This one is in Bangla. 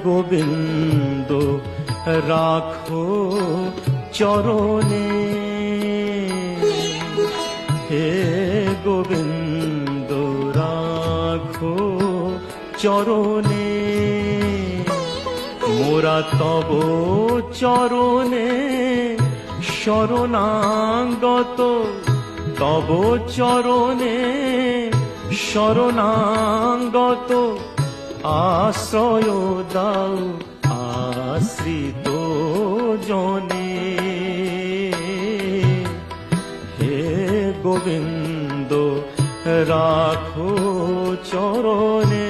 গোবিন্দ রাখো চরণে, হে গোবিন্দ রাখো চরণে, মোরা তব চরণে শরণাগত, তব চরণে শরণাগত, আশ্রয় দাও আশ্রিত জনে, হে গোবিন্দ রাখো চরণে।